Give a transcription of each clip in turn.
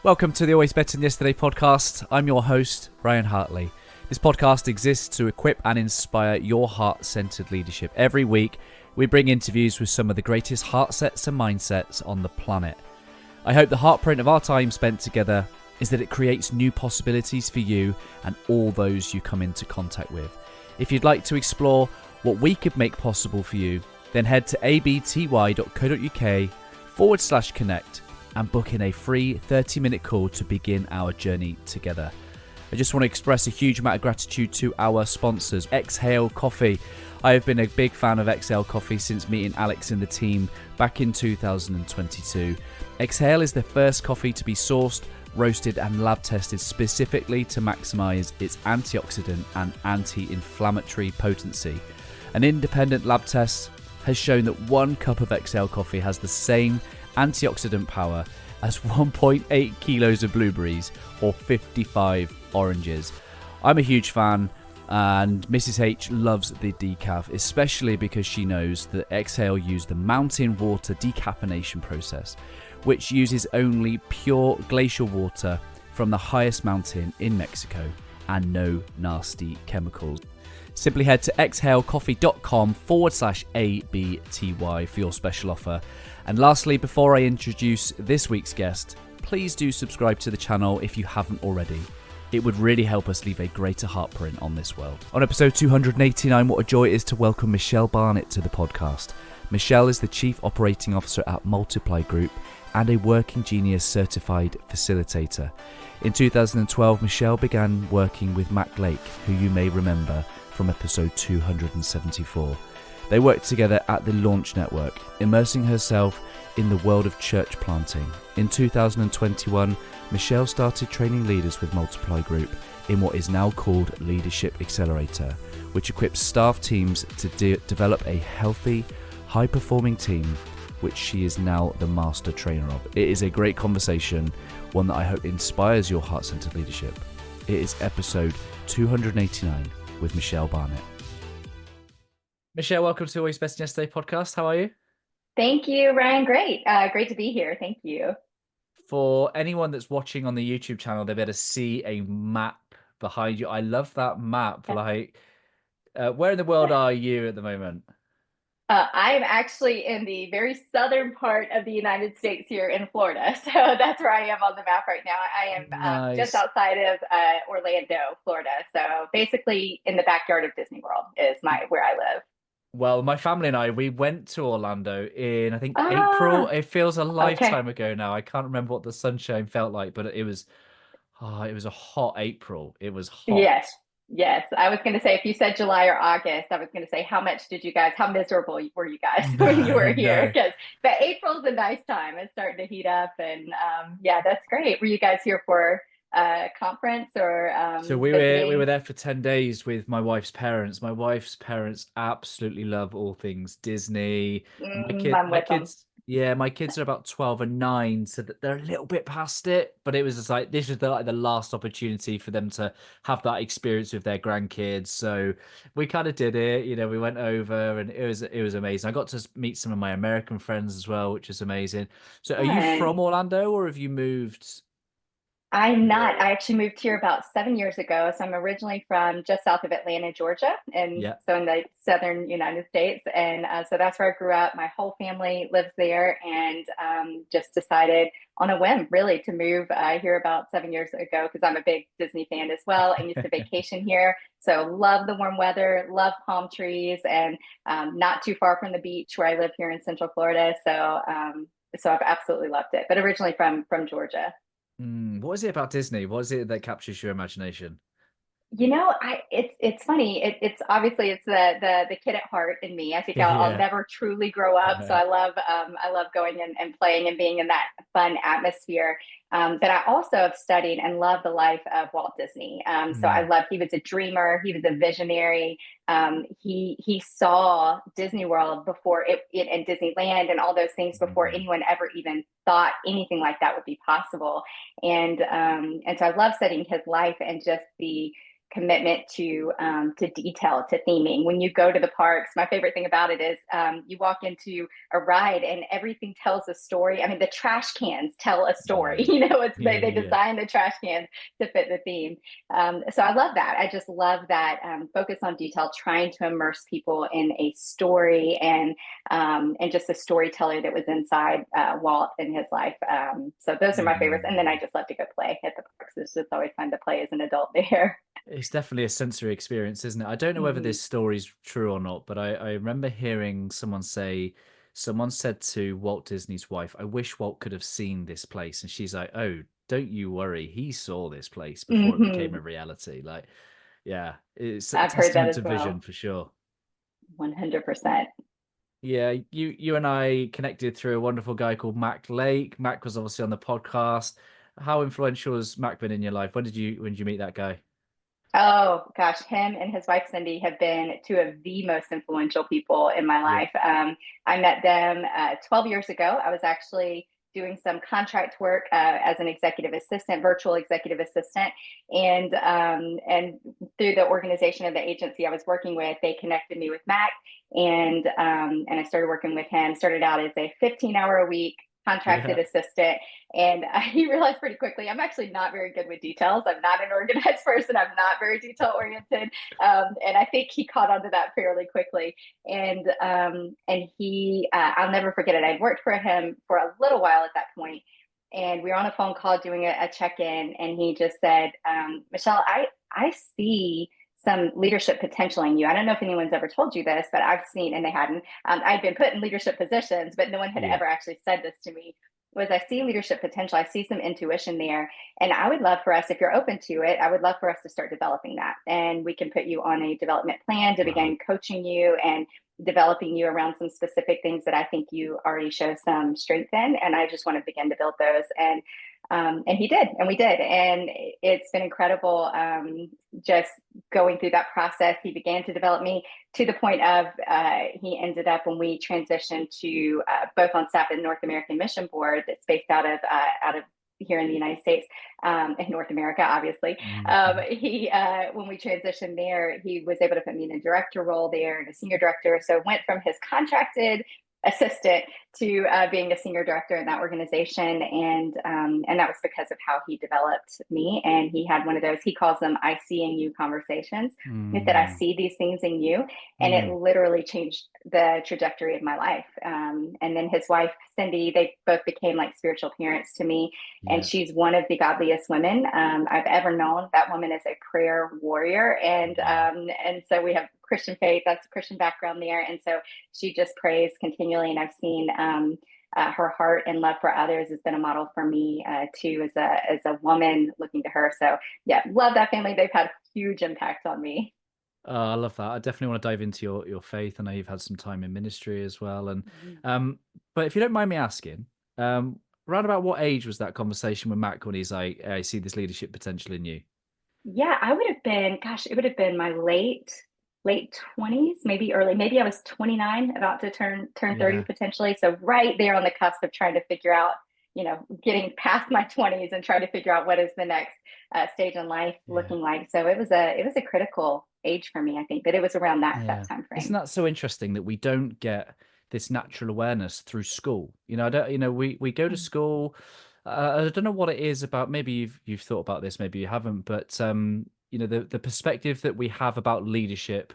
Welcome to the Always Better Than Yesterday podcast. I'm your host, Ryan Hartley. This podcast exists to equip and inspire your heart-centered leadership. Every week, we bring interviews with some of the greatest heart sets and mindsets on the planet. I hope the heartprint of our time spent together is that it creates new possibilities for you and all those you come into contact with. If you'd like to explore what we could make possible for you, then head to abty.co.uk/connect and book in a free 30-minute call to begin our journey together. I just want to express a huge amount of gratitude to our sponsors, Exhale Coffee. I have been a big fan of Exhale Coffee since meeting Alex and the team back in 2022. Exhale is the first coffee to be sourced, roasted and lab tested specifically to maximize its antioxidant and anti-inflammatory potency. An independent lab test has shown that 1 cup of Exhale Coffee has the same antioxidant power as 1.8 kilos of blueberries or 55 oranges. I'm a huge fan, and Mrs. H loves the decaf, especially because she knows that Exhale use the mountain water decaffeination process, which uses only pure glacial water from the highest mountain in Mexico and no nasty chemicals. Simply head to exhalecoffee.com/ABTY for your special offer. And lastly, before I introduce this week's guest, please do subscribe to the channel if you haven't already. It would really help us leave a greater heartprint on this world. On episode 289, what a joy it is to welcome Michele Barnett to the podcast. Michele is the Chief Operating Officer at Multiply Group and a Working Genius Certified Facilitator. In 2012, Michele began working with Mac Lake, who you may remember from episode 274. They worked together at the Launch Network, immersing herself in the world of church planting. In 2021, Michele started training leaders with Multiply Group in what is now called Leadership Accelerator, which equips staff teams to develop a healthy, high-performing team, which she is now the master trainer of. It is a great conversation, one that I hope inspires your heart-centered leadership. It is episode 289 with Michele Barnett. Michele, welcome to Always Better Than Yesterday podcast. How are you? Thank you, Ryan. Great. Great to be here. Thank you. For anyone that's watching on the YouTube channel, they better see a map behind you. I love that map. Like, where in the world are you at the moment? I'm actually in the very southern part of the United States here in Florida. So that's where I am on the map right now. I am just outside of Orlando, Florida. So basically in the backyard of Disney World is where I live. Well, my family and I, we went to Orlando in, I think, April. It feels a lifetime ago now. I can't remember what the sunshine felt like, but it was a hot April. It was hot. Yes. I was going to say, if you said July or August, I was going to say, how miserable were you guys when you were here? But April's a nice time. It's starting to heat up, and that's great. Were you guys here for conference or so we were there for 10 days with my wife's parents. My wife's parents absolutely love all things Disney. My kids are about 12 and 9, so that they're a little bit past it, but it was just like this was the last opportunity for them to have that experience with their grandkids. So we kind of did it, we went over, and it was amazing. I got to meet some of my American friends as well, which is amazing. So are you from Orlando, or have you moved? I'm not. I actually moved here about 7 years ago. So I'm originally from just south of Atlanta, Georgia, so in the southern United States. And so that's where I grew up. My whole family lives there, and just decided on a whim, really, to move here about 7 years ago because I'm a big Disney fan as well and used to vacation here. So love the warm weather, love palm trees, and not too far from the beach where I live here in Central Florida. So I've absolutely loved it. But originally from Georgia. What is it about Disney? What is it that captures your imagination? It's funny. It's obviously it's the kid at heart in me. I think I'll never truly grow up. So I love going and playing and being in that fun atmosphere. But I also have studied and love the life of Walt Disney. So he was a dreamer. He was a visionary. He saw Disney World before it and Disneyland and all those things before anyone ever even thought anything like that would be possible. And so I love studying his life and just the commitment to detail, to theming. When you go to the parks, my favorite thing about it is you walk into a ride and everything tells a story. I mean, the trash cans tell a story. You know, they design the trash cans to fit the theme. So I love that. I just love that focus on detail, trying to immerse people in a story and just a storyteller that was inside Walt in his life. So those are my favorites. And then I just love to go play at the parks. It's just always fun to play as an adult there. It's definitely a sensory experience, isn't it? I don't know whether this story's true or not, but I remember hearing someone said to Walt Disney's wife, "I wish Walt could have seen this place." And she's like, "Oh, don't you worry. He saw this place before it became a reality." Like, yeah, it's a testament to vision for sure. 100%. Yeah, you and I connected through a wonderful guy called Mac Lake. Mac was obviously on the podcast. How influential has Mac been in your life? When did you meet that guy? Oh gosh, him and his wife Cindy have been two of the most influential people in my life. I met them 12 years ago. I was actually doing some contract work as an executive assistant, virtual executive assistant, and through the organization of the agency I was working with, they connected me with Mac, and I started working with him. Started out as a 15-hour a week contracted assistant. And he realized pretty quickly, I'm actually not very good with details. I'm not an organized person. I'm not very detail oriented. And I think he caught on to that fairly quickly. And he, I'll never forget it. I'd worked for him for a little while at that point, and we were on a phone call doing a check-in. And he just said, Michelle, I see some leadership potential in you. I don't know if anyone's ever told you this, but I've seen, and they hadn't, I'd been put in leadership positions, but no one had ever actually said this to me, was I see leadership potential. I see some intuition there. And I would love for us, if you're open to it, I would love for us to start developing that. And we can put you on a development plan to begin coaching you and developing you around some specific things that I think you already show some strength in. And I just want to begin to build those. And he did, and we did. And it's been incredible just going through that process. He began to develop me to the point of he ended up, when we transitioned to both on staff at North American Mission Board that's based out of here in the United States, in North America, obviously. When we transitioned there, he was able to put me in a director role there and a senior director. So went from his contracted assistant to being a senior director in that organization. And that was because of how he developed me. And he had one of those, he calls them I see in you conversations. He said, I see these things in you. And it literally changed the trajectory of my life. And then his wife, Cindy, they both became like spiritual parents to me. And she's one of the godliest women I've ever known. That woman is a prayer warrior. And so we have Christian faith, that's a Christian background there. And so she just prays continually. And I've seen her heart and love for others has been a model for me too, as a woman looking to her. So yeah, love that family. They've had a huge impact on me. I love that. I definitely want to dive into your faith. I know you've had some time in ministry as well. And but if you don't mind me asking, around about what age was that conversation with Mac when he's like, I see this leadership potential in you? Yeah, I would have been, gosh, it would have been my late 20s, maybe early, maybe I was 29, about to turn 30 potentially. So right there on the cusp of trying to figure out, getting past my 20s and trying to figure out what is the next stage in life looking like. So it was a critical age for me, I think, but it was around that time frame. Isn't that so interesting that we don't get this natural awareness through school? We go to school. I don't know what it is about. Maybe you've thought about this, maybe you haven't, but the perspective that we have about leadership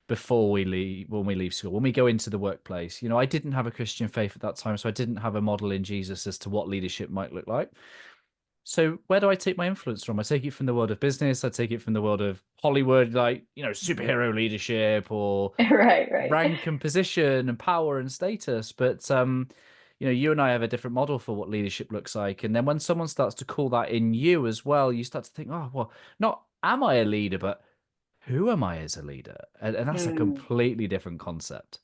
before when we leave school, when we go into the workplace. I didn't have a Christian faith at that time, so I didn't have a model in Jesus as to what leadership might look like. So where do I take my influence from? I take it from the world of business. I take it from the world of Hollywood, like, superhero leadership or right. rank and position and power and status. But, you and I have a different model for what leadership looks like. And then when someone starts to call that in you as well, you start to think, oh, well, not am I a leader, but who am I as a leader? And that's a completely different concept.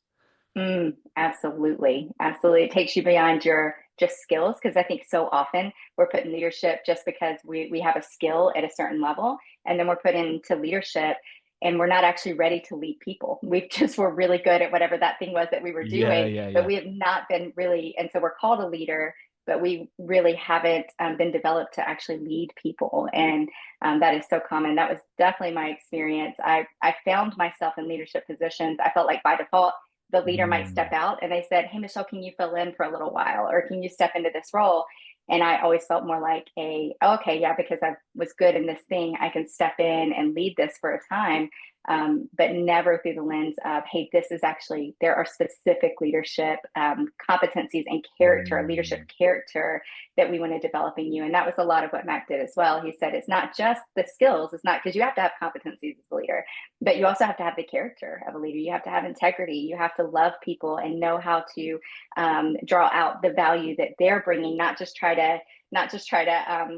Absolutely. It takes you beyond your just skills, because I think so often we're put in leadership just because we have a skill at a certain level, and then we're put into leadership and we're not actually ready to lead people. We're really good at whatever that thing was that we were doing, but we have not been really, and so we're called a leader, but we really haven't been developed to actually lead people. And that is so common. That was definitely my experience. I found myself in leadership positions. I felt like by default, the leader might step out and they said, hey, Michelle, can you fill in for a little while? Or can you step into this role? And I always felt more like okay, yeah, because I was good in this thing, I can step in and lead this for a time. But never through the lens of, hey, this is actually, there are specific leadership competencies and character, leadership character that we want to develop in you. And that was a lot of what Mac did as well. He said, it's not just the skills, it's not, because you have to have competencies as a leader, but you also have to have the character of a leader. You have to have integrity. You have to love people and know how to draw out the value that they're bringing, not just try to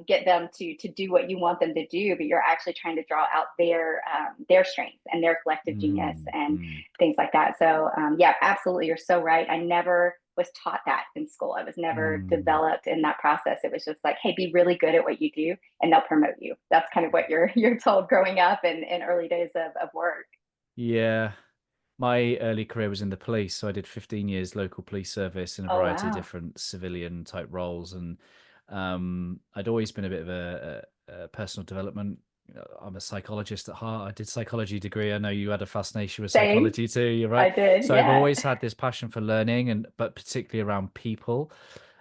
get them to do what you want them to do, but you're actually trying to draw out their strengths and their collective genius and things like that. So yeah, absolutely. You're so right. I never was taught that in school. I was never developed in that process. It was just like, hey, be really good at what you do and they'll promote you. That's kind of what you're told growing up in early days of work. Yeah. My early career was in the police. So I did 15 years local police service in a variety of different civilian type roles. And I'd always been a bit of a personal development. I'm a psychologist at heart. I did psychology degree. I know you had a fascination with psychology too. You're right. I did. So I've always had this passion for learning, but particularly around people.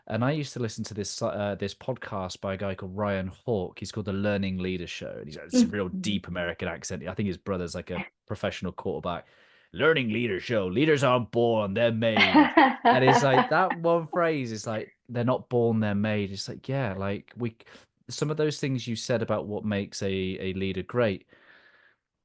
And I used to listen to this podcast by a guy called Ryan Hawke. He's called The Learning Leader Show. And he's got this real deep American accent. I think his brother's like a professional quarterback. Learning Leader Show. Leaders aren't born, they're made. And it's like that one phrase is like, they're not born, they're made. It's like, yeah, like some of those things you said about what makes a leader great,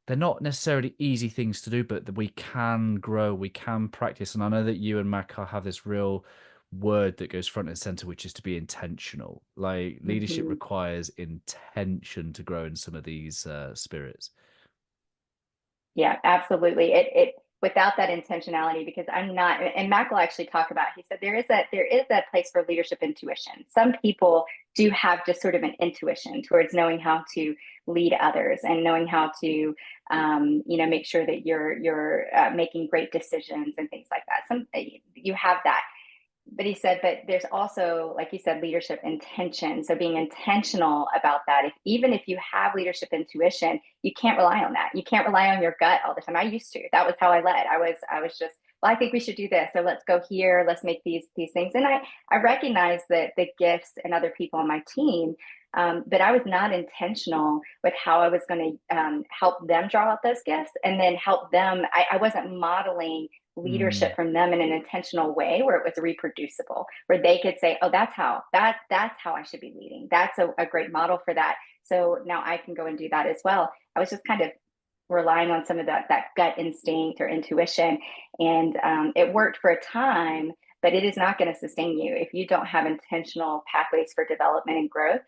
they're not necessarily easy things to do, but we can grow, we can practice. And I know that you and Makar have this real word that goes front and center, which is to be intentional. Like leadership requires intention to grow in some of these spirits. Yeah, absolutely. It without that intentionality, because I'm not, and Mac will actually talk about, he said there is a place for leadership intuition. Some people do have just sort of an intuition towards knowing how to lead others and knowing how to make sure that you're making great decisions and things like that. You have that. But he said, but there's also, like you said, leadership intention. So being intentional about that. Even if you have leadership intuition, you can't rely on that. You can't rely on your gut all the time. I used to. That was how I led. I was just, well, I think we should do this. So let's go here. Let's make these things. And I recognize that the gifts and other people on my team, but I was not intentional with how I was going to help them draw out those gifts and then help them. I wasn't modeling leadership from them in an intentional way where it was reproducible, where they could say, oh, that's how I should be leading. That's a great model for that. So now I can go and do that as well. I was just kind of relying on some of that gut instinct or intuition. And it worked for a time, but it is not going to sustain you. If you don't have intentional pathways for development and growth,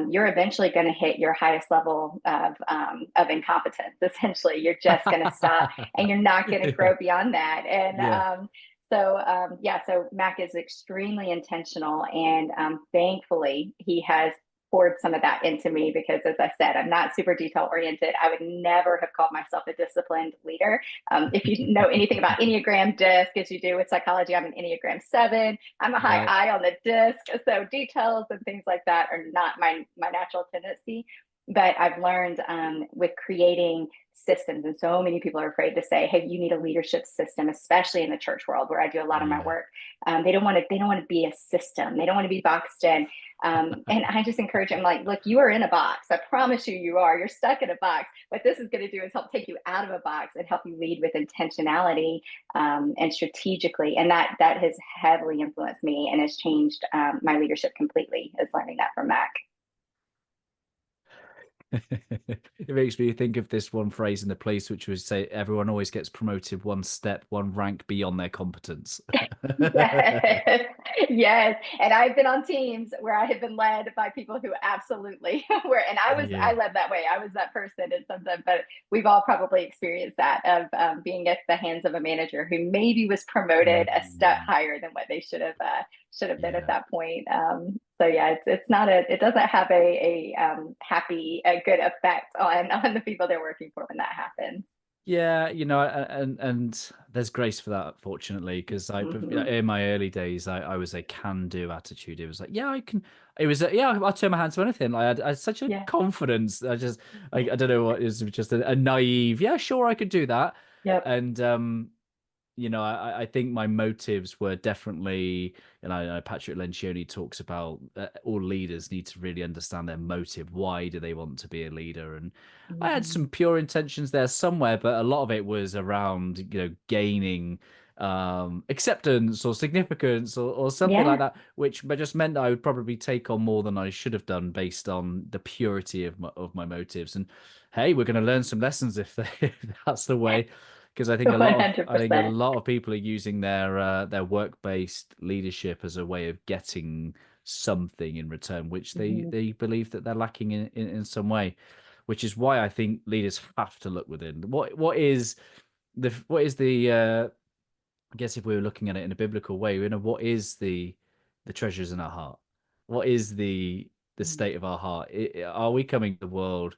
you're eventually going to hit your highest level of incompetence. Essentially, you're just going to stop and you're not going to grow beyond that. And so Mac is extremely intentional, and thankfully he has poured some of that into me, because as I said, I'm not super detail oriented. I would never have called myself a disciplined leader. If you know anything about Enneagram disc, as you do with psychology, I'm an Enneagram 7. I'm a high I on the disc. So details and things like that are not my natural tendency. But I've learned with creating systems, and so many people are afraid to say, hey, you need a leadership system, especially in the church world where I do a lot of my work. They don't want to be a system. They don't want to be boxed in. And I just encourage them, like, look, you are in a box. I promise you are. You're stuck in a box. What this is going to do is help take you out of a box and help you lead with intentionality and strategically. And that has heavily influenced me and has changed my leadership completely, is learning that from Mac. It makes me think of this one phrase in the police, which was say everyone always gets promoted one step, one rank beyond their competence. Yes. And I've been on teams where I have been led by people who absolutely were, and I led that way. I was that person and something, but we've all probably experienced that of being at the hands of a manager who maybe was promoted a step higher than what they should have been at that point. So yeah, it doesn't have a good effect on the people they're working for when that happens. Yeah, and there's grace for that, fortunately, because Hmm. in my early days, I was a can-do attitude. It was like, yeah, I can. It was, yeah, I'll turn my hand to anything. Like I had such a Yeah. confidence. I don't know what, it was just a naive. Yeah, sure, I could do that. Yep. And I think my motives were definitely, Patrick Lencioni talks about all leaders need to really understand their motive. Why do they want to be a leader? And I had Hmm. some pure intentions there somewhere, but a lot of it was around, gaining acceptance or significance or something like Yeah. that, which just meant that I would probably take on more than I should have done based on the purity of my motives. And hey, we're going to learn some lessons if that's the way, because I think a 100%. lot of people are using their work-based leadership as a way of getting something in return, which Hmm. they believe that they're lacking in some way, which is why I think leaders have to look within. What is the I guess if we were looking at it in a biblical way, what is the treasures in our heart? What is the state of our heart? Are we coming to the world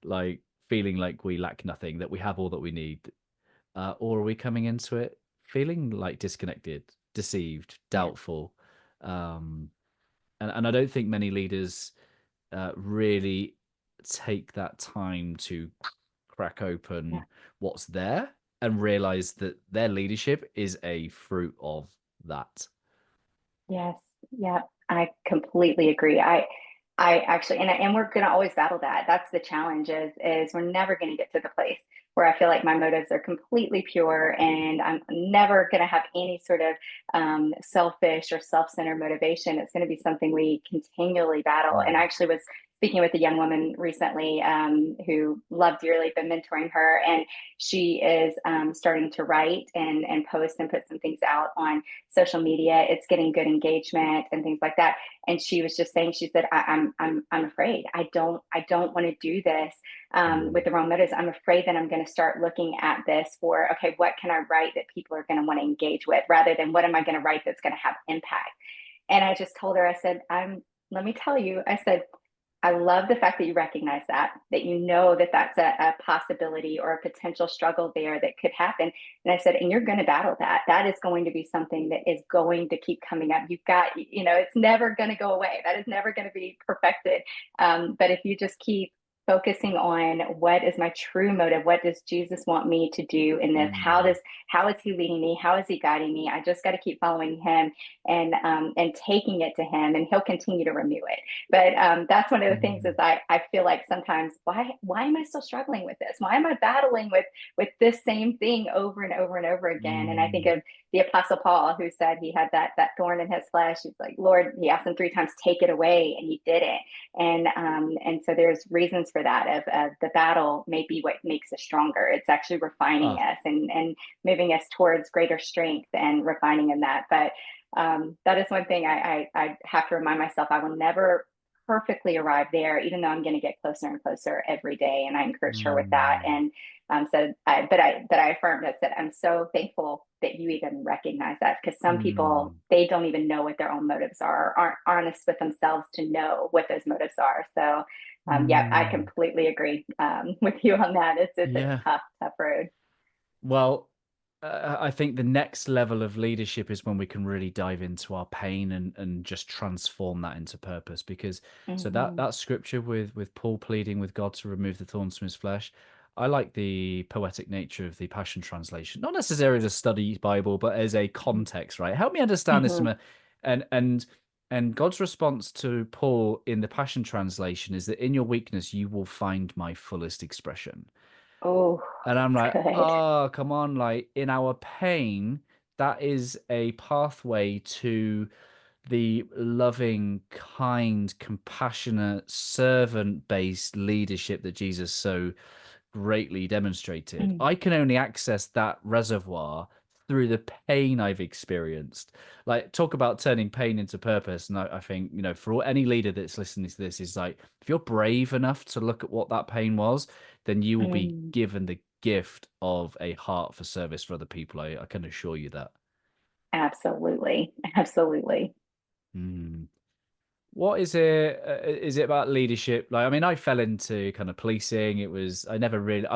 like feeling like we lack nothing, that we have all that we need? Or are we coming into it feeling like disconnected, deceived, Yeah. doubtful? And I don't think many leaders really take that time to crack Yeah. open what's there and realize that their leadership is a fruit of that. Yes. Yeah. I completely agree. I actually, and we're going to always battle that. That's the challenge is we're never going to get to the place where I feel like my motives are completely pure and I'm never going to have any sort of selfish or self-centered motivation. It's going to be something we continually battle. And I Mm. actually was speaking with a young woman recently who loved dearly, been mentoring her, and she is starting to write and post and put some things out on social media. It's getting good engagement and things like that, and she was just saying, she said, I'm afraid. I don't want to do this with Mm. the wrong motives. I'm afraid that I'm going to start looking at this for, okay, what can I write that people are going to want to engage with, rather than what am I going to write that's going to have impact. And I just told her, I said, let me tell you, I said, I love the fact that you recognize that you know that that's a possibility or a potential struggle there that could happen. And I said, and you're going to battle that. That is going to be something that is going to keep coming up. You've got, it's never going to go away. That is never going to be perfected. But if you just keep focusing on what is my true motive, what does Jesus want me to do in this? Mm. How is he leading me? How is he guiding me? I just got to keep following him and taking it to him, and he'll continue to renew it. But that's one of the things is Mm. I feel like sometimes why am I still struggling with this? Why am I battling with this same thing over and over and over again? And I think Mm. of the Apostle Paul, who said he had that thorn in his flesh. He's like, Lord, he asked him 3 times, take it away, and he didn't. And so there's reasons for that. Of the battle may be what makes us stronger. It's actually refining Ah. us and moving us towards greater strength and refining in that. But that is one thing I have to remind myself. I will never perfectly arrive there, even though I'm going to get closer and closer every day. And I encouraged her with that. Mm. And but I affirmed it, that I'm so thankful that you even recognize that, because some people, Mm. they don't even know what their own motives are, aren't honest with themselves to know what those motives are. So, yeah, I Mm. completely agree with you on that. It's a Yeah. tough road. Well, I think the next level of leadership is when we can really dive into our pain and just transform that into purpose. Because so Hmm. that scripture with Paul pleading with God to remove the thorns from his flesh, I like the poetic nature of the Passion Translation. Not necessarily as a study Bible, but as a context, right? Help me understand this Hmm. and and God's response to Paul in the Passion Translation is that in your weakness you will find my fullest expression. Oh, And I'm that's like, good. oh, come on. Like in our pain, that is a pathway to the loving, kind, compassionate, servant based leadership that Jesus so greatly demonstrated. Mm. I can only access that reservoir through the pain I've experienced. Like, talk about turning pain into purpose. And I think, for any leader that's listening to this, is like, if you're brave enough to look at what that pain was, then you will be Mm. given the gift of a heart for service for other people. I can assure you that. Absolutely. Absolutely. Mm. What is it? Is it about leadership? Like, I mean, I fell into kind of policing. I never really.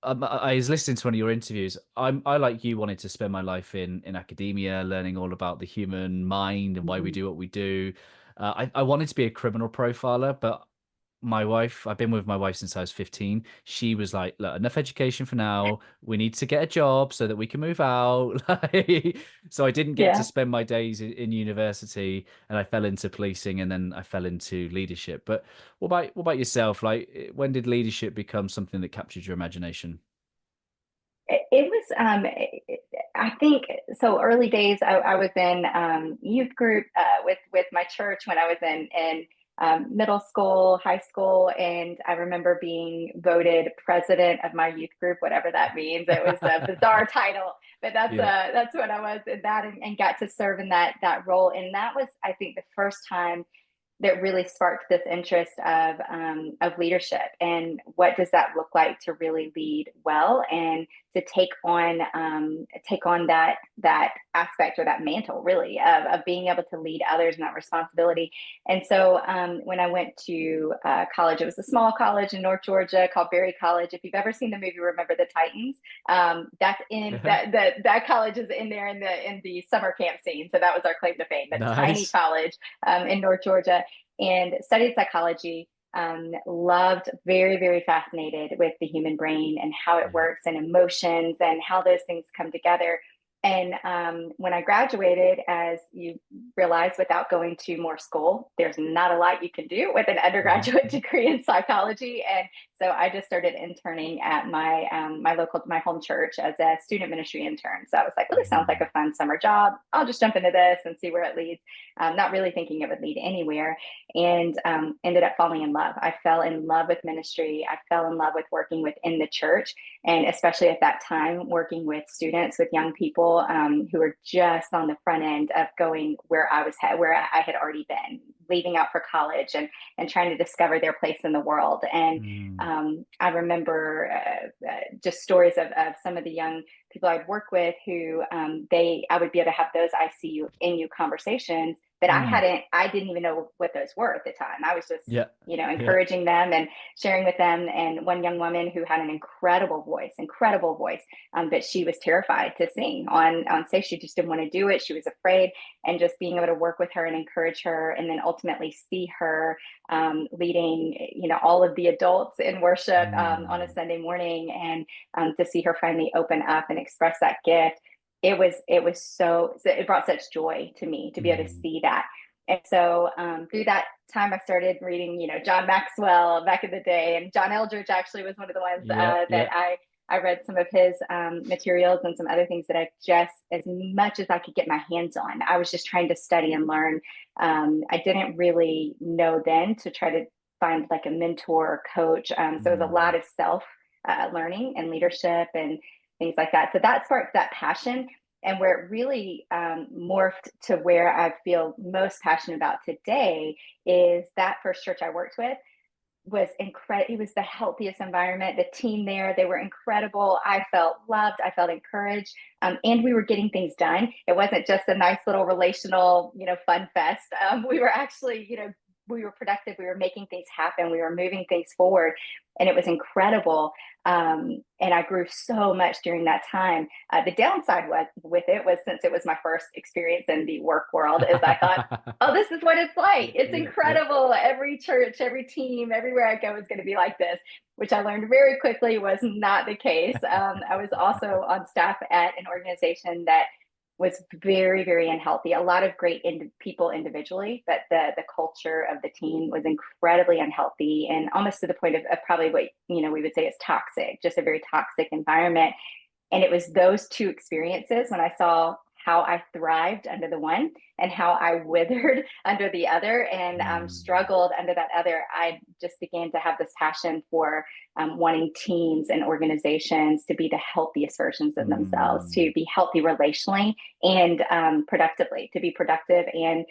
I was listening to one of your interviews. I like you wanted to spend my life in academia, learning all about the human mind and why we do what we do. I wanted to be a criminal profiler, but my wife, I've been with my wife since I was 15. She was like, look, enough education for now. We need to get a job so that we can move out. So I didn't get to Yeah. spend my days in university, and I fell into policing, and then I fell into leadership. But what about yourself? Like, when did leadership become something that captured your imagination? It was, I think, so early days. I was in youth group with my church when I was in middle school, high school, and I remember being voted president of my youth group, whatever that means. It was a bizarre title, but Yeah. that's what I was in that, and got to serve in that role. And that was, I think, the first time that really sparked this interest of leadership, and what does that look like to really lead well, and to take on that aspect, or that mantle, really, of being able to lead others, and that responsibility. And so when I went to college, it was a small college in North Georgia called Berry College. If you've ever seen the movie Remember the Titans, that's in that college is in there in the summer camp scene. So that was our claim to fame. But tiny Nice. college in North Georgia, and studied psychology. Loved, very, very fascinated with the human brain and how it Yeah. works, and emotions, and how those things come together. And when I graduated, as you realize, without going to more school, there's not a lot you can do with an undergraduate degree in psychology. And so I just started interning at my home church as a student ministry intern. So I was like, well, this sounds like a fun summer job. I'll just jump into this and see where it leads. Not really thinking it would lead anywhere, and ended up falling in love. I fell in love with ministry. I fell in love with working within the church, and especially at that time, working with students, with young people who were just on the front end of going where where I had already been, leaving out for college, and trying to discover their place in the world. And Mm. I remember just stories of some of the young people I'd work with who I would be able to have those ICU NU conversations that Mm. I didn't even know what those were at the time. I was just, Yeah. Yeah. encouraging them and sharing with them. And one young woman who had an incredible voice, but she was terrified to sing on stage. She just didn't want to do it. She was afraid. And just being able to work with her and encourage her, and then ultimately see her leading, all of the adults in worship on a Mm. Sunday morning, and to see her finally open up and express that gift. It brought such joy to me to be able to Mm. see that. And so through that time, I started reading, John Maxwell back in the day, and John Eldridge actually was one of the ones Yeah. that Yeah. I read some of his materials, and some other things that I just, as much as I could get my hands on, I was just trying to study and learn. I didn't really know then to try to find like a mentor or coach. So it was a Mm. lot of self learning and leadership and things like that. So that sparked that passion. And where it really morphed to where I feel most passionate about today is that first church I worked with was incredible. It was the healthiest environment. The team there, they were incredible. I felt loved. I felt encouraged. And we were getting things done. It wasn't just a nice little relational, fun fest. We were actually, we were productive. We were making things happen. We were moving things forward. And it was incredible. And I grew so much during that time. The downside with it was, since it was my first experience in the work world, is I thought, oh, this is what it's like. It's Yeah. Yeah. incredible. Every church, every team, everywhere I go is going to be like this, which I learned very quickly was not the case. I was also on staff at an organization that was very, very unhealthy. A lot of great people individually, but the culture of the team was incredibly unhealthy, and almost to the point of probably what we would say is toxic, just a very toxic environment. And it was those two experiences, when I saw how I thrived under the one and how I withered under the other, and Mm. struggled under that other, I just began to have this passion for wanting teams and organizations to be the healthiest versions of themselves, to Mm. be healthy relationally and productively, to be productive and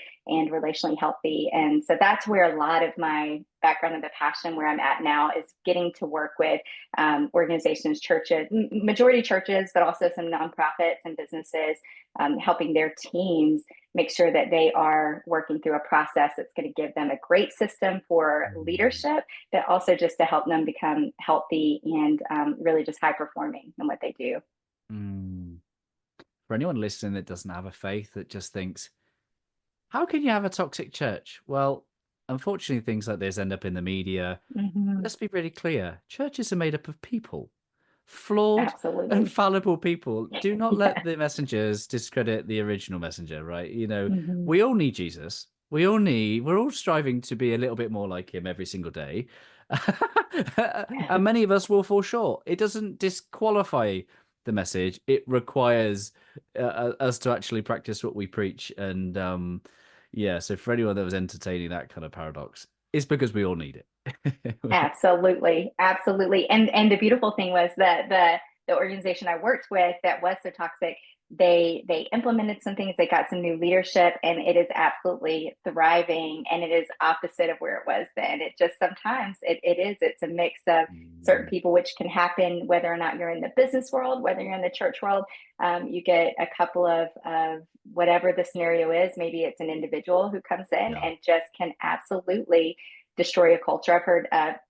relationally healthy. And so that's where a lot of my background and the passion where I'm at now is getting to work with organizations, churches, majority churches, but also some nonprofits and businesses, helping their teams make sure that they are working through a process that's going to give them a great system for leadership, but also just to help them become healthy and really just high performing in what they do. For anyone listening that doesn't have a faith, that just thinks, how can you have a toxic church? Well, unfortunately, things like this end up in the media. Let's be really clear. Churches are made up of people, flawed and fallible people. Do not let the messengers discredit the original messenger, right? You know, we all need Jesus. We're all striving to be a little bit more like him every single day. And many of us will fall short. It doesn't disqualify the message. It requires us to actually practice what we preach. And so for anyone that was entertaining that kind of paradox, it's because we all need it. Absolutely. And the beautiful thing was that the organization I worked with that was so toxic, they implemented some things, they got some new leadership, and it is absolutely thriving, and it is opposite of where it was then. It just sometimes it's a mix of certain people, which can happen whether or not you're in the business world, whether you're in the church world. You get a couple of whatever the scenario is. Maybe it's an individual who comes in and just can absolutely destroy a culture. I've heard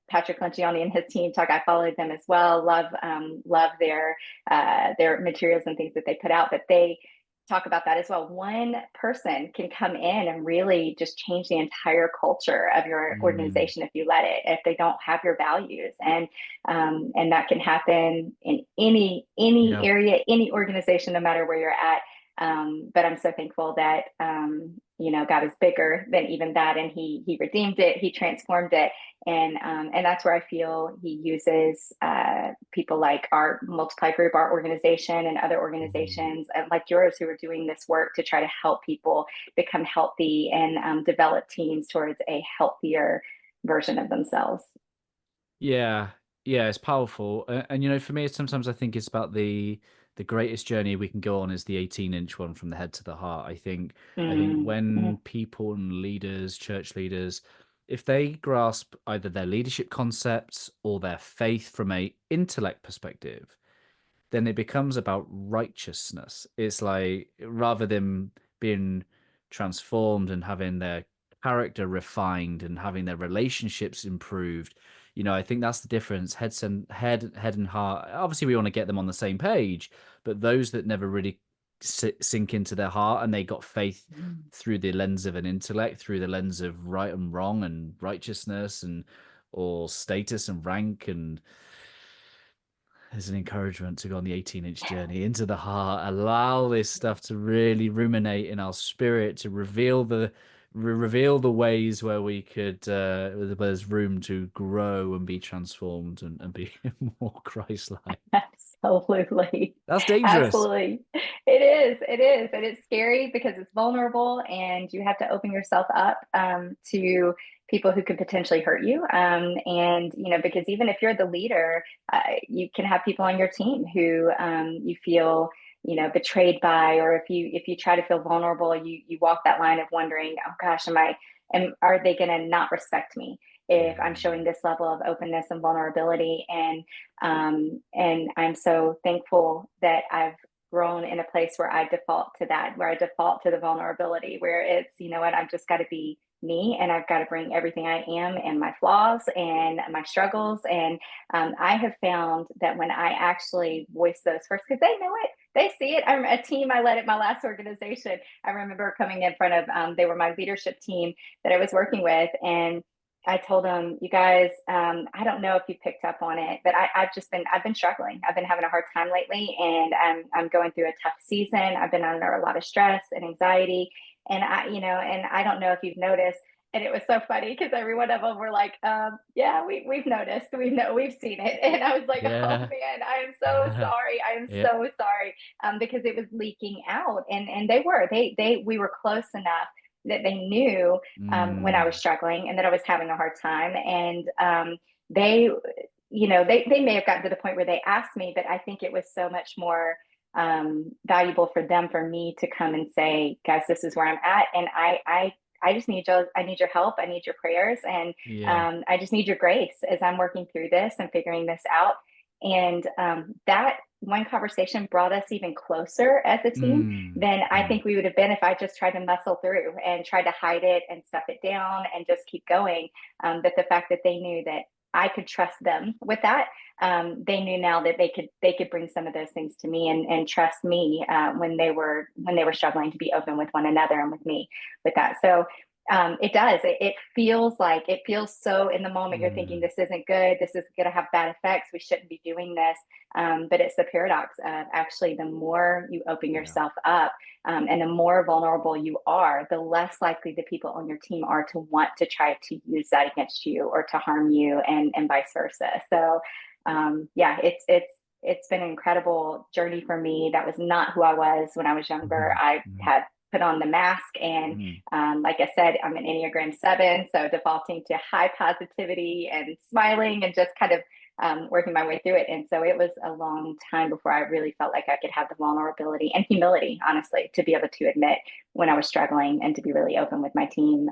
Patrick Lencioni and his team talk. I followed them as well. Love their materials and things that they put out. But they talk about that as well. One person can come in and really just change the entire culture of your organization if you let it. If they don't have your values, and that can happen in any area, any organization, no matter where you're at. But I'm so thankful that, God is bigger than even that. And he redeemed it, he transformed it. And that's where I feel he uses people like our Multiply Group, our organization, and other organizations like yours who are doing this work to try to help people become healthy and develop teams towards a healthier version of themselves. Yeah, it's powerful. And for me, sometimes I think it's about the greatest journey we can go on is the 18-inch one, from the head to the heart. I think when people and leaders, church leaders, if they grasp either their leadership concepts or their faith from a intellect perspective, then it becomes about righteousness. It's like, rather than being transformed and having their character refined and having their relationships improved, I think that's the difference. Head and heart. Obviously, we want to get them on the same page, but those that never really sink into their heart and they got faith through the lens of an intellect, through the lens of right and wrong and righteousness or status and rank, and there's an encouragement to go on the 18-inch journey into the heart. Allow this stuff to really ruminate in our spirit, to reveal the ways where we could there's room to grow and be transformed and be more Christ-like. Absolutely. That's dangerous. Absolutely. It is. And it's scary because it's vulnerable, and you have to open yourself up to people who could potentially hurt you. And because even if you're the leader, you can have people on your team who you feel betrayed by, or if you try to feel vulnerable, you walk that line of wondering, oh gosh, are they going to not respect me if I'm showing this level of openness and vulnerability? And I'm so thankful that I've grown in a place where I default to that, where I default to the vulnerability, where it's, I've just got to be me, and I've got to bring everything I am and my flaws and my struggles. And I have found that when I actually voice those first, because they know it, they see it. I'm a team I led at my last organization. I remember coming in front of, they were my leadership team that I was working with. And I told them, you guys, I don't know if you picked up on it, but I've been struggling. I've been having a hard time lately, and I'm going through a tough season. I've been under a lot of stress and anxiety. And I don't know if you've noticed. And it was so funny because every one of them were like, yeah, we've noticed. We've seen it. And I was like, oh man, I am so sorry. I am so sorry. Because it was leaking out, and we were close enough that they knew when I was struggling and that I was having a hard time. And they may have gotten to the point where they asked me, but I think it was so much more valuable for me to come and say, guys, this is where I'm at. And I just need I need your help. I need your prayers. And I just need your grace as I'm working through this and figuring this out. And that one conversation brought us even closer as a team than I think we would have been if I just tried to muscle through and tried to hide it and stuff it down and just keep going. But the fact that they knew that I could trust them with that, they knew now that they could bring some of those things to me and trust me when they were struggling to be open with one another and with me with that. So it does. It feels so in the moment you're thinking this isn't good. This is going to have bad effects. We shouldn't be doing this. But it's the paradox of actually the more you open yourself up and the more vulnerable you are, the less likely the people on your team are to want to try to use that against you or to harm you and vice versa. So it's been an incredible journey for me. That was not who I was when I was younger. I had put on the mask and like I said, I'm an Enneagram 7, so defaulting to high positivity and smiling and just kind of working my way through it. And so it was a long time before I really felt like I could have the vulnerability and humility, honestly, to be able to admit when I was struggling and to be really open with my team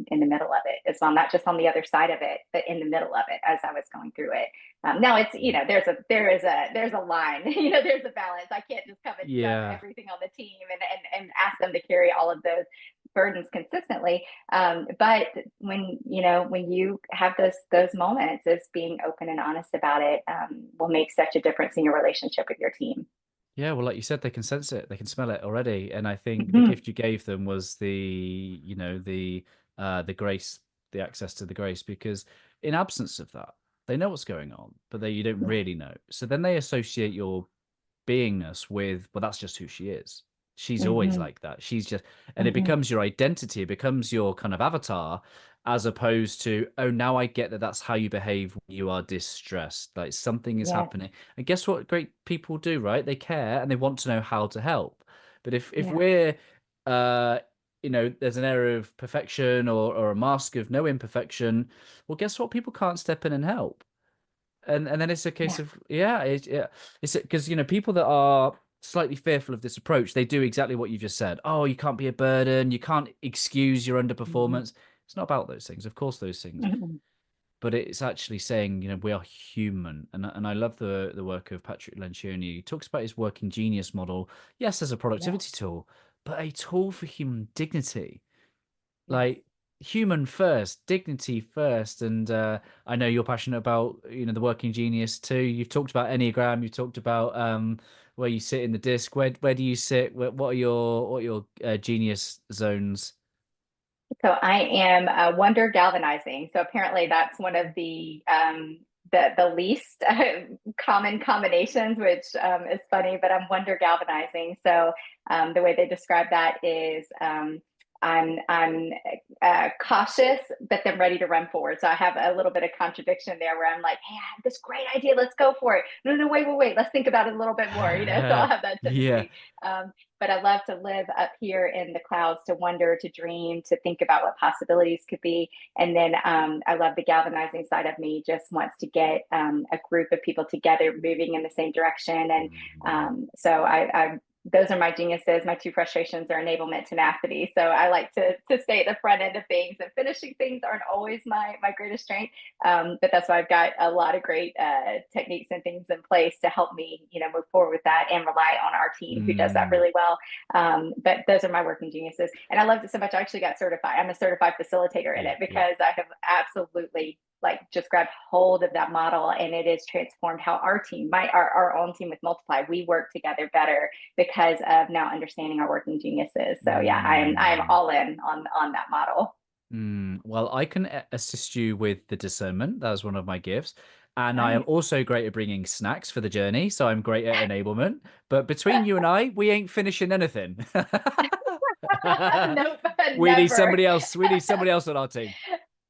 in the middle of it as well, not just on the other side of it, but in the middle of it as I was going through it. Now it's, there's a line, there's a balance. I can't just come and dump everything on the team and ask them to carry all of those burdens consistently. But when you have those moments, is being open and honest about it will make such a difference in your relationship with your team. Yeah, well, like you said, they can sense it, they can smell it already, and I think the gift you gave them was the grace, the access to the grace, because in absence of that, they know what's going on, but you don't really know. So then they associate your beingness with, well, that's just who she is. She's always like that. She's just, and it becomes your identity. It becomes your kind of avatar, as opposed to, oh, now I get that that's how you behave when you are distressed. Like something is happening. And guess what great people do, right? They care and they want to know how to help. But if we're, there's an air of perfection or a mask of no imperfection, well, guess what? People can't step in and help. And then it's a case of it's because people that are slightly fearful of this approach, they do exactly what you just said. Oh, you can't be a burden, you can't excuse your underperformance. It's not about those things, of course, those things, but it's actually saying we are human. And I love the work of Patrick Lencioni. He talks about his working genius model, yes, as a productivity tool, but a tool for human dignity. Like human first, dignity first. And I know you're passionate about the working genius too. You've talked about Enneagram, you've talked about where you sit in the disc. Where do you sit? What are your genius zones? So I am wonder galvanizing. So apparently that's one of the least common combinations, which is funny, but I'm wonder galvanizing. So the way they describe that is I'm cautious, but then ready to run forward. So I have a little bit of contradiction there where I'm like, hey, I have this great idea. Let's go for it. No, wait. Let's think about it a little bit more, So I'll have that tendency. But I love to live up here in the clouds, to wonder, to dream, to think about what possibilities could be. And then I love the galvanizing side of me, just wants to get a group of people together moving in the same direction. And so I those are my geniuses. My two frustrations are enablement, tenacity. So I like to stay at the front end of things, and finishing things aren't always my greatest strength. But that's why I've got a lot of great techniques and things in place to help me, move forward with that and rely on our team who does that really well. But those are my working geniuses. And I loved it so much. I actually got certified. I'm a certified facilitator in it because I have absolutely just grabbed hold of that model, and it has transformed how our team, our own team with Multiply, we work together better because of now understanding our working geniuses. So I'm all in on that model. Well, I can assist you with the discernment. That was one of my gifts. And I am also great at bringing snacks for the journey. So I'm great at enablement. But between you and I, we ain't finishing anything. Nope, we need somebody else. We need somebody else on our team.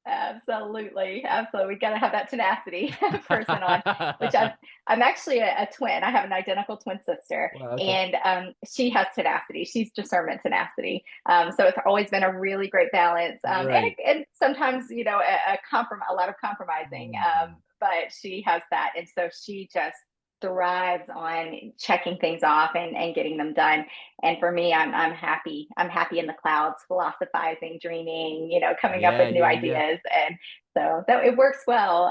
Absolutely. We got to have that tenacity person on, which I'm actually a twin. I have an identical twin sister. Wow, okay. And she has tenacity. She's discernment tenacity. So it's always been a really great balance. And sometimes, a lot of compromising, but she has that. And so she just thrives on checking things off and getting them done. And for me, I'm happy. I'm happy in the clouds, philosophizing, dreaming, coming up with new ideas. And So that it works well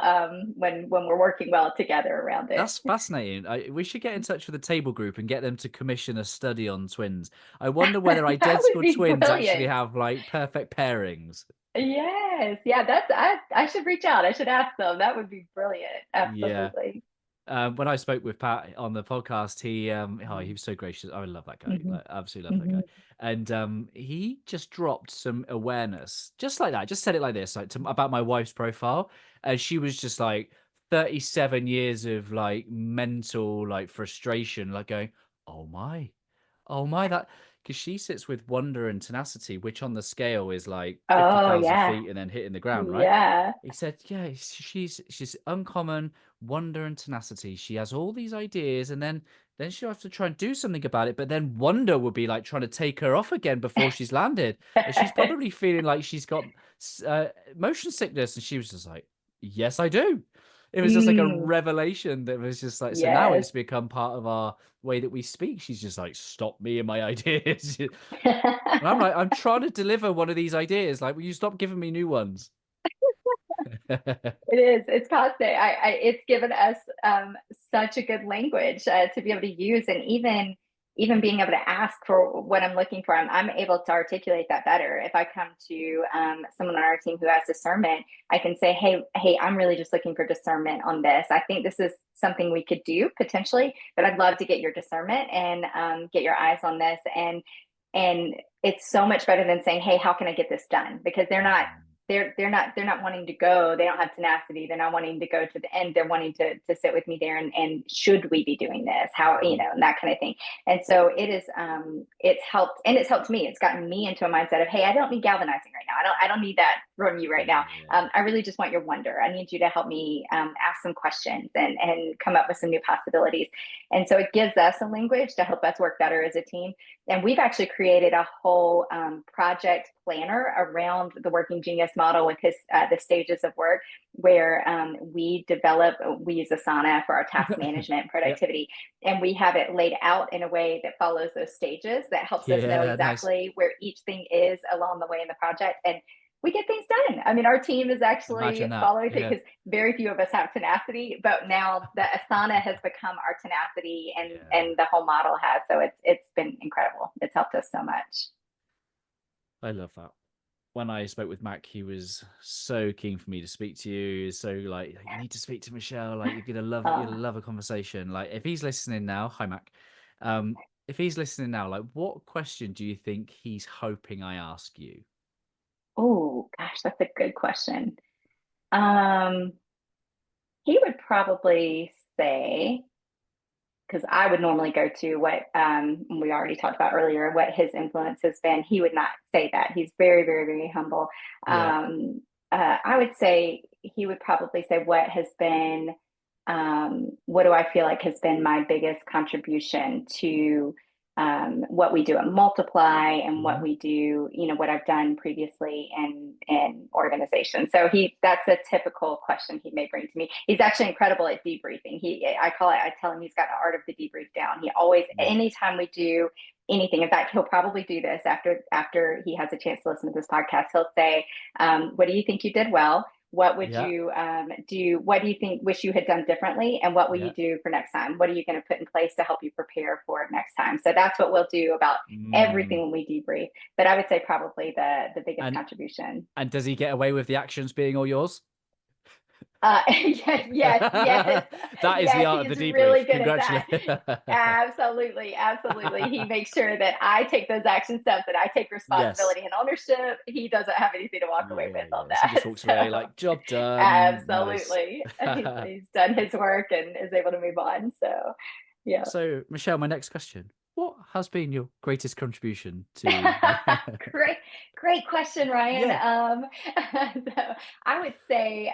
when we're working well together around it. That's fascinating. We should get in touch with the table group and get them to commission a study on twins. I wonder whether That would identical be twins actually brilliant. have like perfect pairings. Yes. Yeah, I should reach out. I should ask them. That would be brilliant. Yeah. Absolutely. When I spoke with Pat on the podcast, he Mhm. was so gracious. I love that guy. Mhm. Like, absolutely love that guy. Mhm. And he just dropped some awareness, just like that. Just said it like this, like about my wife's profile, and she was just like 37 years of like mental like frustration, like going, oh my, that because she sits with wonder and tenacity, which on the scale is like Oh 50,000 yeah. feet and then hitting the ground, right? Yeah. He said, yeah, she's uncommon wonder and tenacity. She has all these ideas, and then she'll have to try and do something about it. But then wonder would be like trying to take her off again before she's landed, and she's probably feeling like she's got motion sickness. And she was just like, yes, I do. It was just like a Mm, revelation that was just like, so now yes. it's become part of our way that we speak. She's just like, stop me and my ideas. And I'm like, I'm trying to deliver one of these ideas. Like, will you stop giving me new ones? It is. It's constant. It's given us such a good language to be able to use, and even being able to ask for what I'm looking for. I'm able to articulate that better. If I come to someone on our team who has discernment, I can say, hey, I'm really just looking for discernment on this. I think this is something we could do potentially, but I'd love to get your discernment and get your eyes on this. And it's so much better than saying, hey, how can I get this done? Because they're not wanting to go. They don't have tenacity. They're not wanting to go to the end. They're wanting to sit with me there and should we be doing this? How, and that kind of thing. And so it's helped me. It's gotten me into a mindset of, hey, I don't need galvanizing right now. I don't need that from you right now. I really just want your wonder. I need you to help me ask some questions and come up with some new possibilities. And so it gives us a language to help us work better as a team. And we've actually created a whole project planner around the Working Genius model with the stages of work, where we use Asana for our task management and Yep. productivity. And we have it laid out in a way that follows those stages that helps us know Yeah, nice. exactly where each thing is along the way in the project. And we get things done. I mean, our team is actually Imagine that. following it Yeah. because very few of us have tenacity, but now the Asana has become our tenacity, and Yeah. the whole model has. So it's been incredible. It's helped us so much. I love that. When I spoke with Mac, he was so keen for me to speak to you. So like, you need to speak to Michelle. Like, you're gonna love a conversation. Like, if he's listening now, hi Mac. If he's listening now, like, what question do you think he's hoping I ask you? Oh gosh, that's a good question. Um, he would probably say, because I would normally go to what we already talked about earlier, what his influence has been. He would not say that. He's very, very, very humble. Yeah. I would say he would probably say, what do I feel like has been my biggest contribution to what we do at Multiply and what Mhm. we do, what I've done previously in organizations. So that's a typical question he may bring to me. He's actually incredible at debriefing. I tell him he's got the art of the debrief down. He always, anytime we do anything, in fact, he'll probably do this after he has a chance to listen to this podcast. He'll say, what do you think you did well? What would Yeah. you do? What do you wish you had done differently? And what will Yeah. you do for next time? What are you going to put in place to help you prepare for it next time? So that's what we'll do about everything Mm. when we debrief. But I would say probably the biggest And contribution. and does he get away with the actions being all yours? Yes, yes, yes, That is the yes. art of the He's really debrief. good at that. Congratulations. Absolutely, absolutely. He makes sure that I take those action steps, that I take Yes. responsibility and ownership. He doesn't have anything to walk away Yeah, with on yes. He just that. walks away So like, job done. Nice. absolutely. He's done his work and is able to move on. So, yeah. So, Michelle, my next question. What has been your greatest contribution to Great, great question, Ryan. Yeah. So I would say,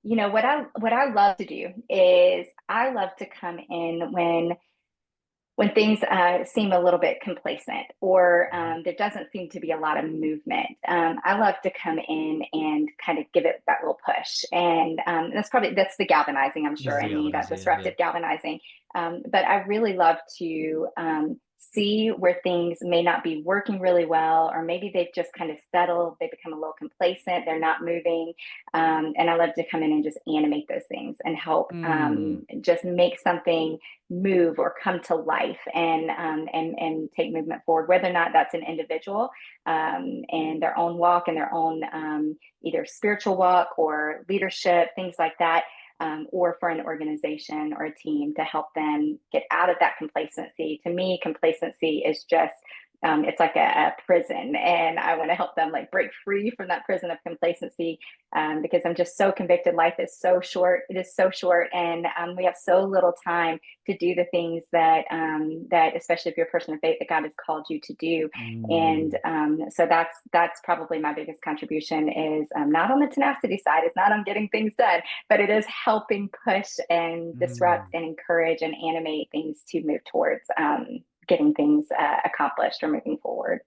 what I love to do is I love to come in when things seem a little bit complacent, or there doesn't seem to be a lot of movement. I love to come in and kind of give it that little push. And that's the galvanizing, I'm This sure, is the in me, that galvanizing, yeah. disruptive galvanizing. But I really love to see where things may not be working really well, or maybe they've just kind of settled, they become a little complacent, they're not moving. And I love to come in and just animate those things and help just make something move or come to life, and take movement forward, whether or not that's an individual and their own walk and their own either spiritual walk or leadership, things like that. Or for an organization or a team to help them get out of that complacency. To me, complacency is just it's like a prison, and I want to help them like break free from that prison of complacency, because I'm just so convicted. Life is so short. It is so short, and we have so little time to do the things that that, especially if you're a person of faith, that God has called you to do. And so that's probably my biggest contribution is not on the tenacity side. It's not on getting things done, but it is helping push and disrupt and encourage and animate things to move towards getting things accomplished or moving forward.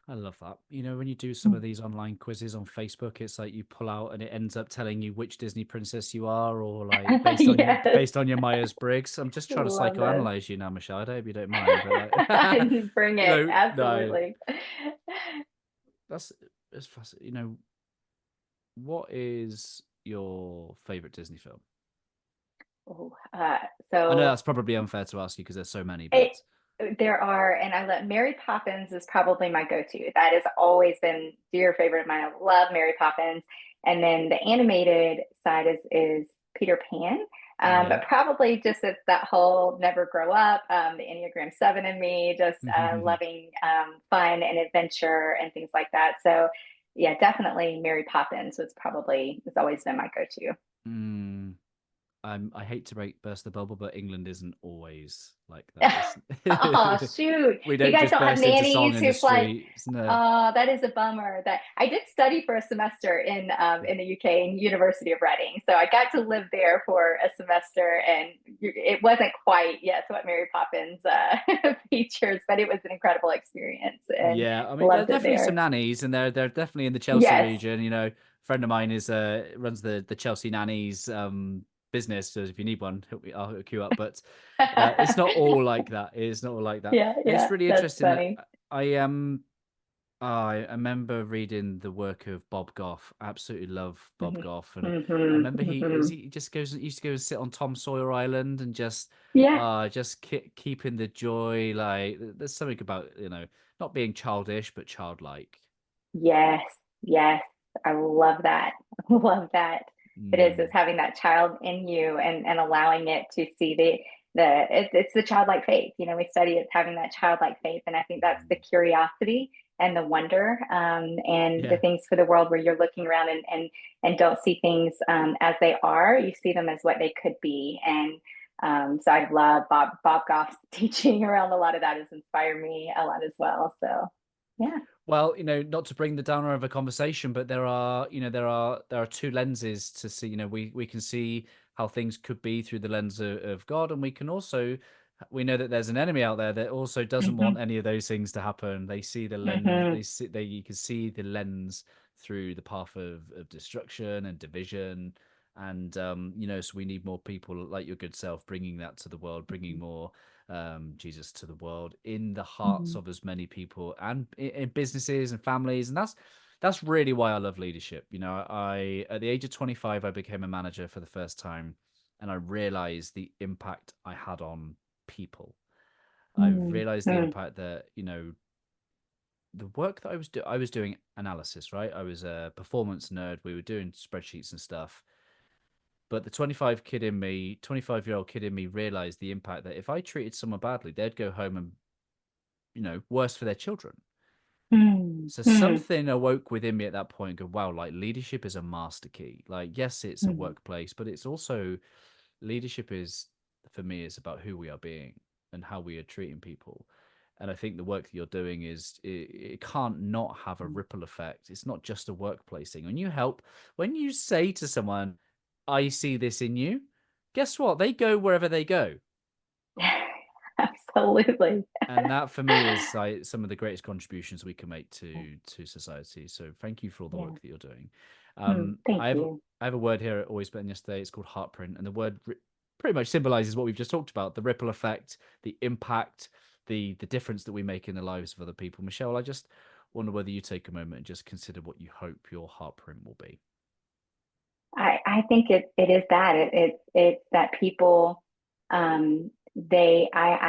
I love that. You know, when you do some of these online quizzes on Facebook, it's like you pull out and it ends up telling you which Disney princess you are, or like based on your Myers-Briggs. I'm just trying to psychoanalyze you now, Michelle. I hope you don't mind. But like, bring it, absolutely. No, that's fascinating. You know, what is your favorite Disney film? So I know that's probably unfair to ask you because there's so many, but there are, and I love Mary Poppins is probably my go-to. That has always been dear favorite of mine. I love Mary Poppins. And then the animated side is Peter Pan. But probably just it's that whole never grow up, the Enneagram 7 in me, just loving fun and adventure and things like that. So yeah, definitely Mary Poppins it's always been my go-to. I hate to burst the bubble, but England isn't always like that. Oh shoot! We don't you guys just don't have burst into song nannies in the who fly. streets. No. Oh, that is a bummer. That I did study for a semester in the UK in University of Reading, so I got to live there for a semester, and it wasn't quite what Mary Poppins features, but it was an incredible experience. And yeah, I mean, there are definitely some nannies, and they're definitely in the Chelsea region. You know, a friend of mine runs the Chelsea nannies business, so if you need one, I'll hook you up. But it's not all like that. It's not all like that. Yeah, it's really interesting. Funny. I remember reading the work of Bob Goff. I absolutely love Bob Goff, and I remember he used to go and sit on Tom Sawyer Island and just keeping the joy. Like there's something about not being childish but childlike. Yes, I love that. I love that. It's having that child in you and allowing it to see it's the childlike faith. You know, we study it's having that childlike faith, and I think that's the curiosity and the wonder and the things for the world where you're looking around and don't see things as they are. You see them as what they could be. And so I love Bob Goff's teaching around a lot of that has inspired me a lot as well. So yeah. Well, not to bring the downer of a conversation, but there are two lenses to see. We can see how things could be through the lens of God, and we know that there's an enemy out there that also doesn't want any of those things to happen. They see the lens. You can see the lens through the path of destruction and division, and so we need more people like your good self bringing that to the world, bringing more Jesus to the world in the hearts of as many people and in businesses and families. And that's really why I love leadership. I at the age of 25 I became a manager for the first time, and I realized the impact I had on people. I realized the impact that the work that I was doing analysis, right? I was a performance nerd. We were doing spreadsheets and stuff. But the 25-year-old kid in me realized the impact that if I treated someone badly, they'd go home and, worse for their children. So something awoke within me at that point and go, wow, like leadership is a master key. Like, yes, it's a workplace, but it's also leadership for me, is about who we are being and how we are treating people. And I think the work that you're doing it can't not have a ripple effect. It's not just a workplace thing. When you say to someone, I see this in you, guess what? They go wherever they go. Absolutely. And that for me is like some of the greatest contributions we can make to society. So thank you for all the work that you're doing. Thank you. I have a word here at Always Better Than Yesterday. It's called Heartprint. And the word pretty much symbolizes what we've just talked about, the ripple effect, the impact, the difference that we make in the lives of other people. Michele, I just wonder whether you take a moment and just consider what you hope your Heartprint will be. I think it is that it's that people, I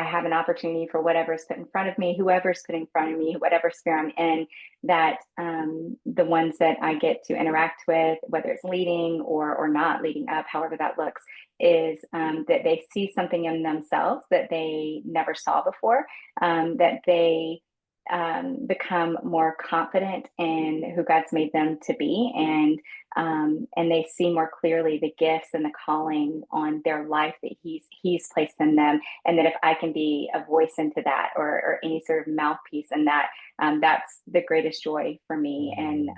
have an opportunity for whatever's put in front of me, whoever's put in front of me, whatever sphere I'm in, that the ones that I get to interact with, whether it's leading or not leading up, however that looks, is that they see something in themselves that they never saw before, that they become more confident in who God's made them to be, and they see more clearly the gifts and the calling on their life that He's placed in them, and that if I can be a voice into that, or any sort of mouthpiece in that, that's the greatest joy for me. And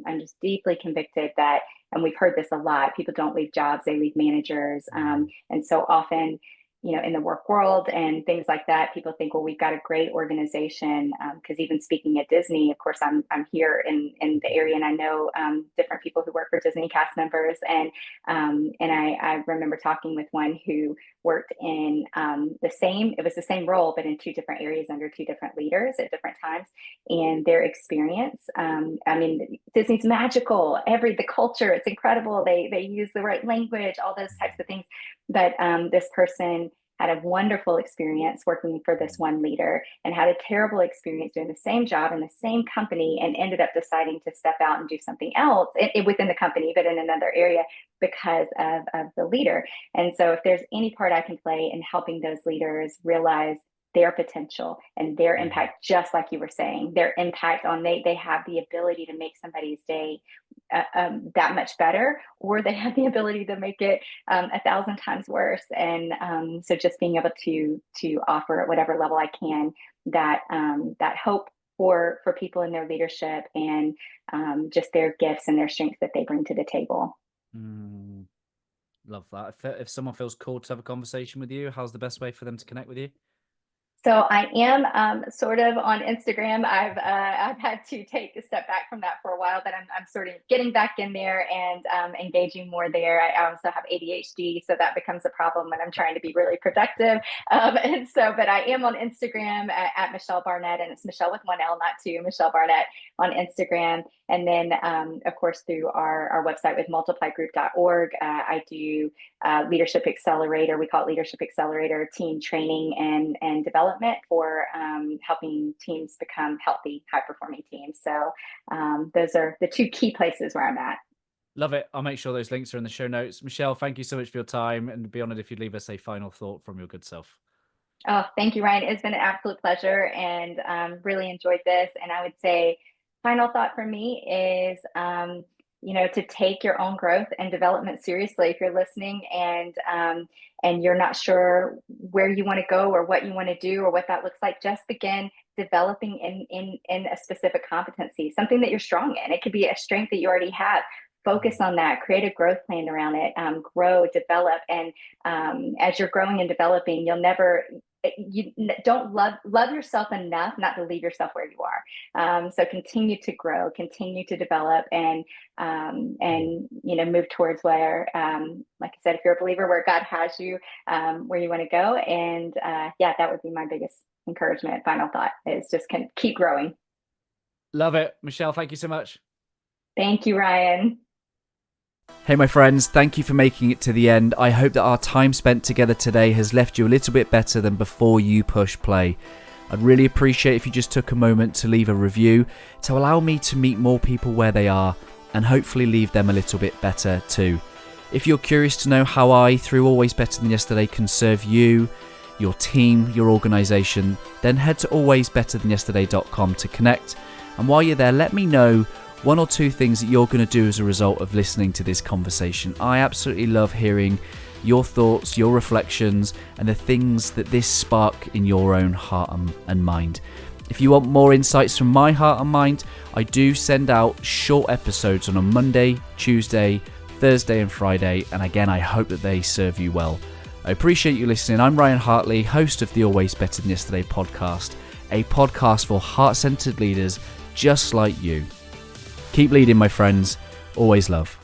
I'm just deeply convicted that, and we've heard this a lot, people don't leave jobs, they leave managers, and so often, in the work world and things like that, people think, well, we've got a great organization. Because even speaking at Disney, of course, I'm here in the area, and I know different people who work for Disney cast members, and I remember talking with one who worked in it was the same role, but in two different areas under two different leaders at different times, and their experience. Disney's magical. The culture, it's incredible. They use the right language, all those types of things. But this person had a wonderful experience working for this one leader, and had a terrible experience doing the same job in the same company, and ended up deciding to step out and do something else within the company, but in another area, because of the leader. And so if there's any part I can play in helping those leaders realize their potential and their impact, just like you were saying, their impact on they have the ability to make somebody's day that much better, or they have the ability to make it 1,000 times worse. And so just being able to offer at whatever level I can that hope for people in their leadership, and just their gifts and their strengths that they bring to the table. Love that. If someone feels called to have a conversation with you, how's the best way for them to connect with you? So I am sort of on Instagram. I've had to take a step back from that for a while, but I'm sort of getting back in there and engaging more there. I also have ADHD, so that becomes a problem when I'm trying to be really productive. But I am on Instagram at Michele Barnett, and it's Michele with one L, not two, Michele Barnett on Instagram. And then, of course, through our website with multiplegroup.org, I do Leadership Accelerator. We call it Leadership Accelerator, team training and development for helping teams become healthy, high-performing teams. So those are the two key places where I'm at. Love it. I'll make sure those links are in the show notes. Michele, thank you so much for your time, and be honored if you'd leave us a final thought from your good self. Oh, thank you, Ryan. It's been an absolute pleasure, and really enjoyed this. And I would say, final thought for me is, to take your own growth and development seriously. If you're listening and you're not sure where you want to go or what you want to do or what that looks like, just begin developing in a specific competency, something that you're strong in. It could be a strength that you already have. Focus on that, create a growth plan around it, grow, develop. And as you're growing and developing, you don't love yourself enough not to leave yourself where you are. So continue to grow, continue to develop, and move towards where, like I said, if you're a believer, where God has you, where you want to go. And that would be my biggest encouragement. Final thought is just keep growing. Love it. Michele, thank you so much. Thank you, Ryan. Hey my friends, thank you for making it to the end. I hope that our time spent together today has left you a little bit better than before you push play. I'd really appreciate if you just took a moment to leave a review to allow me to meet more people where they are, and hopefully leave them a little bit better too. If you're curious to know how I, through Always Better Than Yesterday, can serve you, your team, your organisation, then head to alwaysbetterthanyesterday.com to connect. And while you're there, let me know one or two things that you're going to do as a result of listening to this conversation. I absolutely love hearing your thoughts, your reflections, and the things that this spark in your own heart and mind. If you want more insights from my heart and mind, I do send out short episodes on a Monday, Tuesday, Thursday and Friday, and again, I hope that they serve you well. I appreciate you listening. I'm Ryan Hartley, host of the Always Better Than Yesterday podcast, a podcast for heart-centered leaders just like you. Keep leading, my friends. Always love.